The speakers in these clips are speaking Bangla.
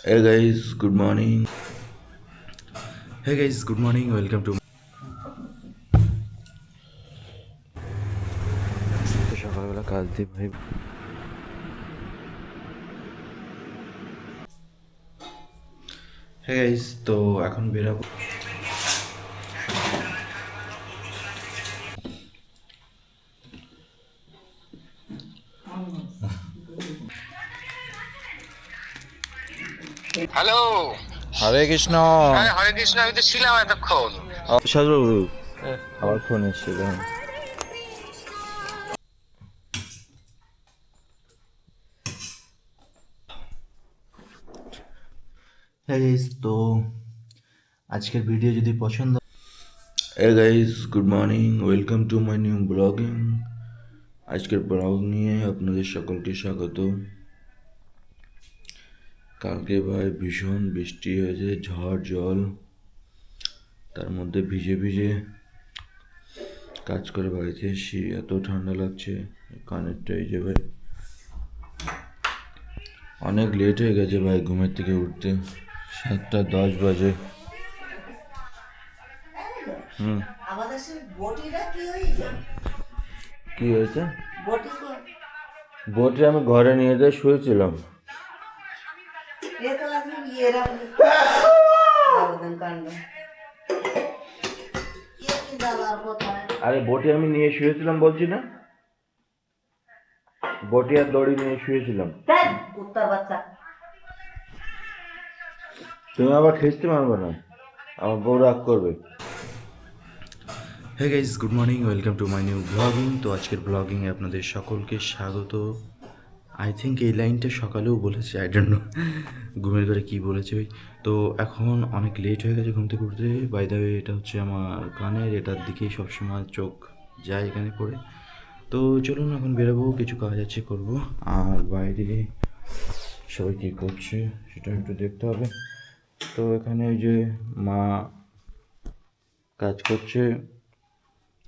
Hey guys, good morning. Hey guys, good morning. Welcome to সকালবেলা কাজ দিয়ে ভাই। হে গাইস, তো এখন বেরাবো। হ্যালো। হরে কৃষ্ণ। হ্যাঁ, হরে কৃষ্ণ। আমি তো ছিলাম এতক্ষণ। সাজবাবু আবার ফোন এসেছিল। হে গাইস, তো আজকের ভিডিও যদি পছন্দ। Hey guys, good morning. Welcome to my new blogging. আজকের ব্লগ নিয়ে আপনাদের সকলকে স্বাগত। কালকে ভাই ভীষণ বৃষ্টি হয়েছে, ঝড় জল, তার মধ্যে ভিজে ভিজে কাজ করে বাড়িতে এসেছি। এত ঠান্ডা লাগছে, কানেরটা এই যে ভাই অনেক লেট হয়ে গেছে ভাই ঘুমের থেকে উঠতে। 7:10 বাজে। কি হয়েছে? বটি আমি ঘরে নিয়ে যেয়ে শুয়েছিলাম। আরে বটি আমি নিয়ে শুয়েছিলাম বলছি না, বটি আর দড়ি নিয়ে শুয়েছিলাম। তুমি আবার খেতে পারবে না, আমার বউ রাগ করবে। Hey guys, good morning. Welcome to my new blogging. তো আজকের ব্লগিংয়ে আপনাদের সকলকে স্বাগত। আই থিঙ্ক এই লাইনটা সকালেও বলেছে, আই ডোন্ট নো ঘুমের ঘরে কী বলেছে ওই। তো এখন অনেক লেট হয়ে গেছে ঘুম থেকে উঠতে। বাই দ্য ওয়ে, এটা হচ্ছে আমার কানের, এটার দিকেই সবসময় চোখ যায় এখানে পড়ে। তো চলুন এখন বেরোবো, কিছু কাজ আছে করব। আর বাইরে সবাই কী করছে সেটা একটু দেখতে হবে। তো এখানে ওই যে মা কাজ করছে,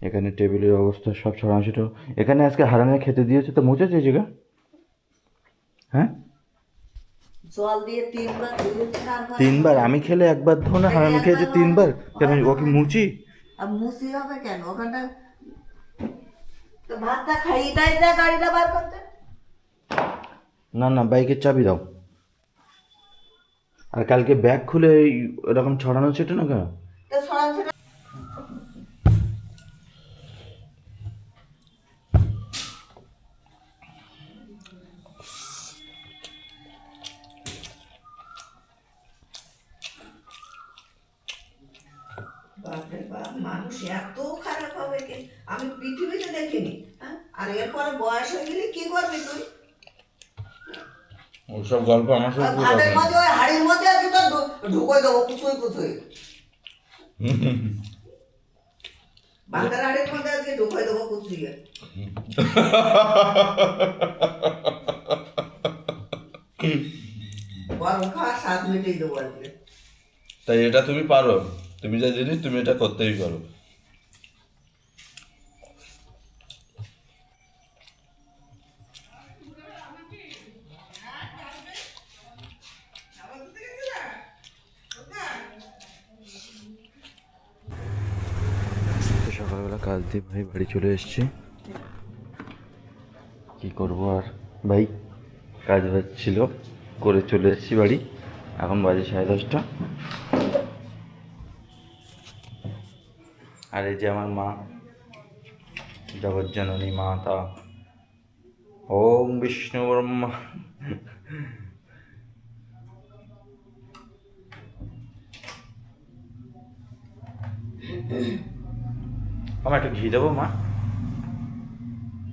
এখানে টেবিলের অবস্থা সব ছড়ানো ছিল। এখানে আজকে হারানে খেতে দিয়েছে, তো মুছেছে এই জায়গা। হ্যাঁ, জল দিয়ে তিনবার আমি খেলে একবার ধো না, হারামি খেয়েছে তিনবার। কেন ওকে মুছি? আর মুসি হবে কেন ওখানটা? তো ভাতটা খাইয়ে দেয়, যা গাড়িটা বার করতে। না না, বাইকের চাবি দাও। আর কালকে ব্যাগ খুলে এরকম ছড়ানো ছিল না কেন? তো সরাসরি বাপরে বাপ, মানুষ এত খারাপ হবে কি আমি পৃথিবীতে দেখিনি। হ্যাঁ, আর এরপরে বয়স হয়ে গেলে কি করবি তুই? ওসব গল্প আমার সাথে ভাতের মধ্যে ওই হাড়ির মধ্যে আছে, তো ঢুকোই দেবো কুচুই কুচুই। ভাতের হাড়ির মধ্যে আজকে ঢুকোই দেবো কুচুইয়ে। গরম খাওয়া স্বাদ মিটেই দেবো আজকে। তাই এটা তুমি পারো, তুমি যা জিনিস তুমি এটা করতেই পারো। সকালবেলা কাজ দিয়ে ভাই বাড়ি চলে এসেছি। কি করব আর ভাই, কাজ হচ্ছিল করে চলে এসেছি বাড়ি। এখন বাজে 10:30। আর এই যে আমার মা, জগজ্জননী মাতা, ওম বিষ্ণু ব্রহ্মা। আমার একটু ঘি দেবো মা?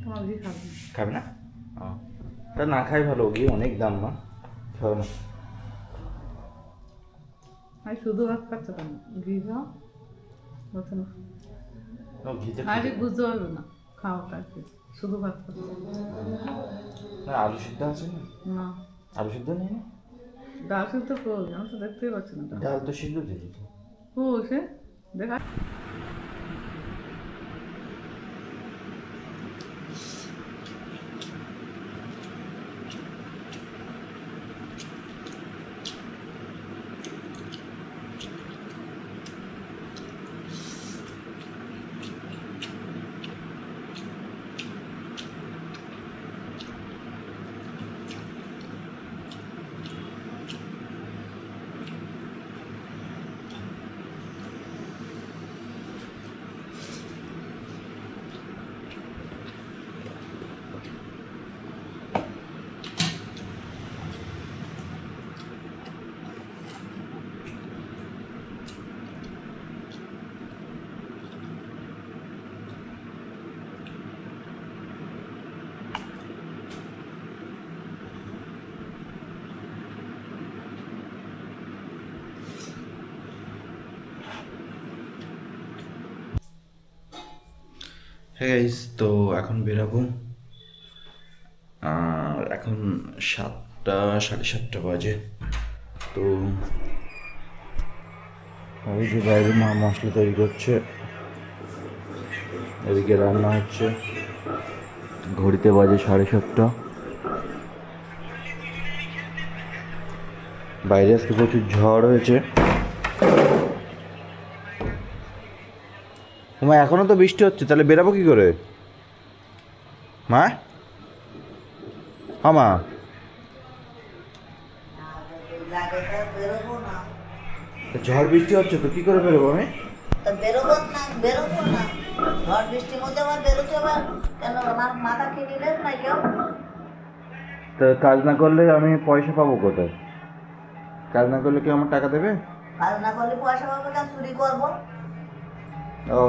তোমার ঘি খাবে? খাবে না? ও, তা না খাই ভালো, ঘি অনেক দাম মা, খাবে না। আমি শুধু ভাত খাচ্ছ কেন? ঘি খাও, বলছে না। ও, ঘিতে আমি ঠিক বুঝতে পারবে না, খাও তাই কি? শুধু ভাত খাচ্ছ না, আলু সিদ্ধ আছে না? না? আলু সিদ্ধ নেই না? ডাল সিদ্ধ করবি, আমি তো দেখতেই পাচ্ছি না। ডাল তো সিদ্ধ দিয়ে দিত। ও সে দেখা। হ্যাঁ গাইস, তো এখন বেরাবো। আর এখন 7টা 7:30 বাজে। তো ওই যে বাইরে মা মশলা তৈরি করছে, এদিকে রান্না হচ্ছে। ঘড়িতে বাজে 7:30। বাইরে আজকে প্রচুর ঝড় হয়েছে। মা এখনো তো বৃষ্টি হচ্ছে, তাহলে বেরাবো কি করে মা? হ্যাঁ মা, লাগে তো বেরোবো না, ঝড় বৃষ্টি হচ্ছে তো কি করে বেরোবো আমি? তা বেরোবো না, ঝড় বৃষ্টির মধ্যে আমার বেরোতে হবে কেন? আমার মাথা খেয়ে নিলে না কেউ? তা কাজ না করলে আমি পয়সা পাবো কোথায়? কাজ না করলে কেউ আমার টাকা দেবে? কাজ না করলে পয়সা পাবো কেন? চুরি করবো? ও,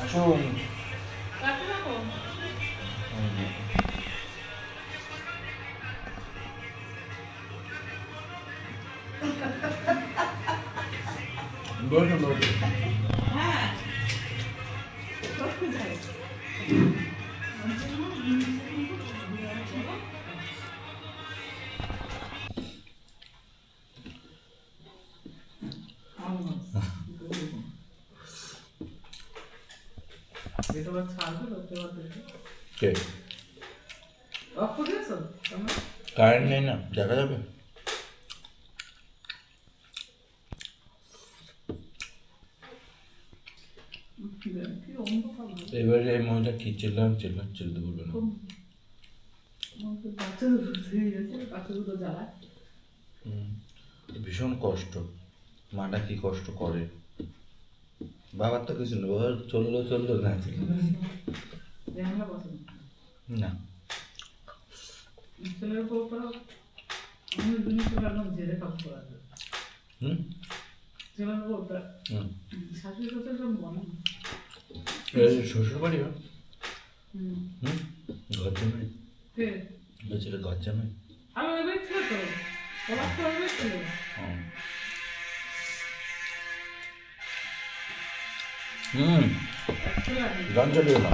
আসুন। বসুন বসুন। কে? কারেন্ট নেই না, দেখা যাবে। এবারে এই মহিলা কি চিল্লাচ্ছিল বলবে না। ভীষণ কষ্ট, মাটা কি কষ্ট করে। বাবার তো কিছু না, বাবার চললো না না। শ্বশুর বাড়ি ঘর জমাই, ছেলে ঘর জমাই। গান চালিয়ে না।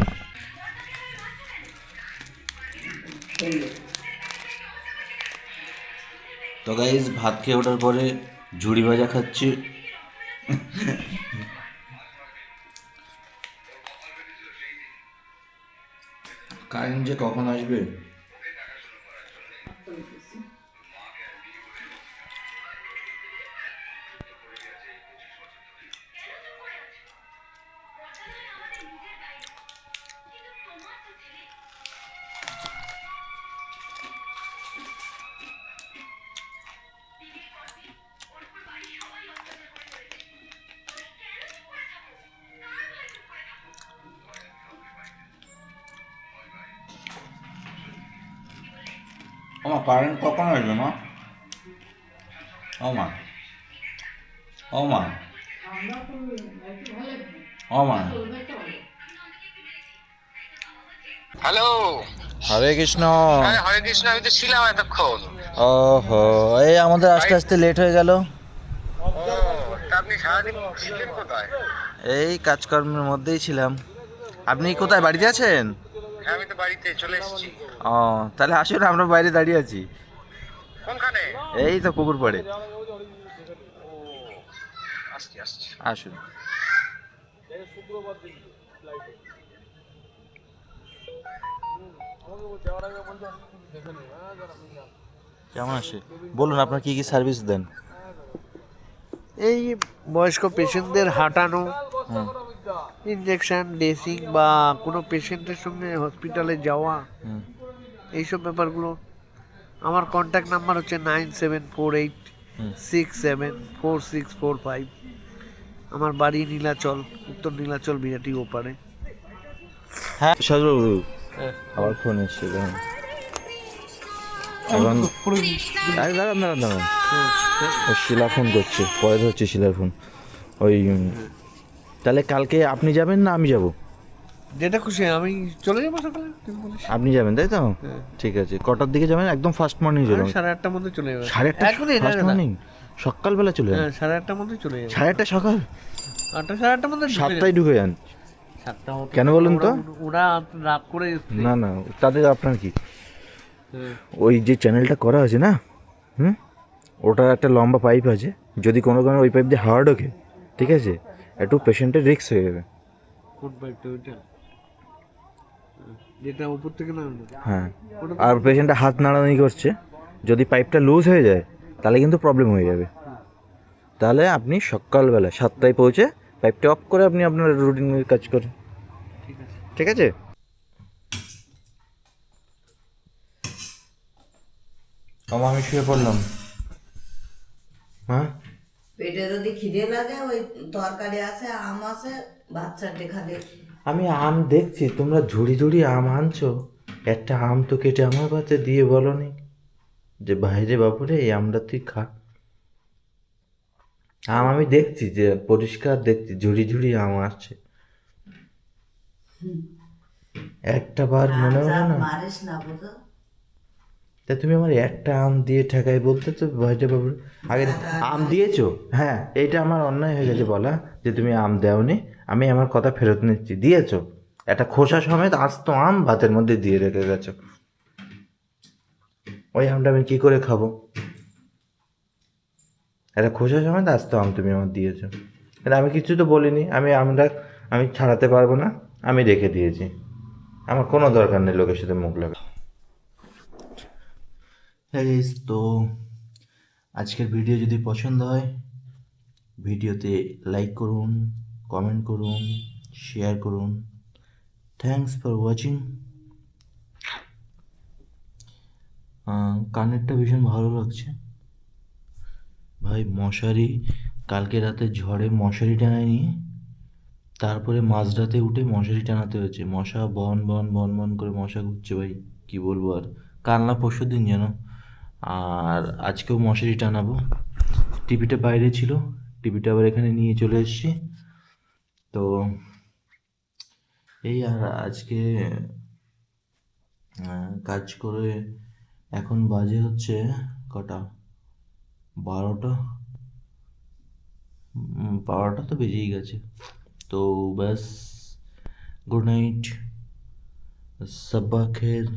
তো গাইস, ভাত খেয়ে ওঠার পরে ঝুড়ি ভাজা খাচ্ছি। কারেন্ট যে কখন আসবে। আমার কারেন্ট কখন আসবে মা? ও মা, ও মা, ও মা। হ্যালো। হরে কৃষ্ণ। হ্যাঁ হরে কৃষ্ণ, আমি তো ছিলাম এতক্ষণ। ওহো, এই আমাদের আস্তে আস্তে লেট হয়ে গেল। ও, তা আপনি সারাদিন ছিলেন কোথায়? এই কাজকর্মের মধ্যেই ছিলাম। আপনি কোথায়, বাড়িতে আছেন? হ্যাঁ আমি তো বাড়িতে চলে এসেছি। ও, তাহলে আসুন, আমরা বাইরে দাঁড়িয়ে আছি। কোনখানে? এই তো পুকুর পাড়ে। ও, আসছি। আসুন। কেমন আছে বলুন, আপনার কি কি সার্ভিস দেন? এই বয়স্ক পেশেন্টদের হাঁটানো, ইনজেকশন ড্রেসিং বা কোনো পেশেন্টের সঙ্গে হসপিটালে যাওয়া, হুম। এইসব ব্যাপারগুলো। আমার কন্ট্যাক্ট নাম্বার হচ্ছে 9748674645। আমার বাড়ি নীলাচল, উত্তর নীলাচল, বিরাটি ওপারে। হ্যাঁ সাজবাবু, আবার ফোন এসছে দেখুন। এখন দাঁড়ান দাঁড়ান দাঁড়ান, ও শিলা ফোন করছে, পরে ধরছে শিলার ফোন। ওই তাহলে কালকে আপনি যাবেন না আমি যাব? যেটা খুশি, আমি চলে যাবো সকালে, তুমি বলিস। আপনি যাবেন তাই তো? হ্যাঁ। ঠিক আছে, কটার দিকে যাবেন? একদম ফার্স্ট মর্নিং আমি যাবেন? 8:30টার মধ্যে চলে যাবো। 8:30 এখনই ফার্স্ট মর্নিং? সকালবেলা চলে যান? হ্যাঁ, 8:30টার মধ্যে চলে যাবো। 8:30 সকাল? 8:30টার মধ্যে ঢুকে 7টায় ঢুকে যান? যাবো। 7টা মতো। কেন বলুন তো? ওরা রাত করে এসছে। না না, তাদের আপনার কি, হ্যাঁ। ওই যে চ্যানেলটা করা আছে না, ওটা একটা লম্বা পাইপ আছে, যদি কোনো কারণে ওই পাইপ দিয়ে হাওয়া ঢোকে, ঠিক আছে, একটু পেশেন্টের রিস্ক হয়ে যাবে। কোন পাইপটা ওইটা? যেটা উপর থেকে নামলো? হ্যাঁ, আর পেশেন্টটা হাত নাড়ানাড়ি করছে, যদি পাইপটা লুজ হয়ে যায় তাহলে কিন্তু প্রবলেম হয়ে যাবে। তাহলে আপনি সকালবেলা 7টায় পৌঁছে পাইপটা অফ করে আপনি আপনার রুটিনের কাজ করেন, ঠিক আছে। ঠিক আছে? আমি শুয়ে পড়লাম। হ্যাঁ, পেটে যদি খিদে লাগে ওই তরকারি আছে, আম আছে, বাচ্চা দেখা দে। আমি আম দেখছি, তোমরা ঝুড়ি ঝুড়ি আম আনছো, একটা আম তো কেটে আমার পাতে দিয়ে বলনি যে বাইরে বাপুরে এই আমটা তুই খা। আম আমি দেখছি, যে পরিষ্কার দেখছি, ঝুড়ি ঝুড়ি আম আসছে, একটা বার মনে হলো না? মারিস না বুঝো। তা তুমি আমার একটা আম দিয়ে ঠেকাই বলতে তো বাইরে বাবুরে আগে আম দিয়েছো। হ্যাঁ, এইটা আমার অন্যায় হয়ে গেছে বলা, যে তুমি আম দেওনি, আমি আমার কথা ফেরত নিচ্ছি। দিয়েছো একটা খোসা সমেত আস্ত আম ভাতের মধ্যে দিয়ে রেখে গেছো, ওই আমটা আমি কি করে খাবো? একটা খোসা সমেত আস্ত আম তুমি আমার দিয়েছো, কিন্তু আমি কিছু তো বলিনি। আমি ছাড়াতে পারবো না, আমি রেখে দিয়েছি, আমার কোনো দরকার নেই লোকের সাথে মুখ লাগা। তো আজকের ভিডিও যদি পছন্দ হয়, ভিডিওতে লাইক করুন, কমেন্ট করুন, শেয়ার করুন। Thanks for watching. কানেরটা ভীষণ ভালো লাগছে ভাই। মশারি কালকে রাতে ঝড়ে মশারি টানায়নি, তারপরে মাঝরাতে উঠে মশারি টানাতে হয়েছে। মশা বন বন বন বন করে মশা ঘুরছে ভাই, কি বলবো আর। কাল না পরশু দিন যেন, আর আজকেও মশারি টানাবো। টিভিটা বাইরে ছিল, টিভিটা আবার এখানে নিয়ে চলে এসেছি। তো এই আর আজকে কাজ করে এখন বাজে হচ্ছে কটা, 12টা। 12টা তো বেজেই গেছে। তো ব্যাস, গুড নাইট, সাব্বা খের।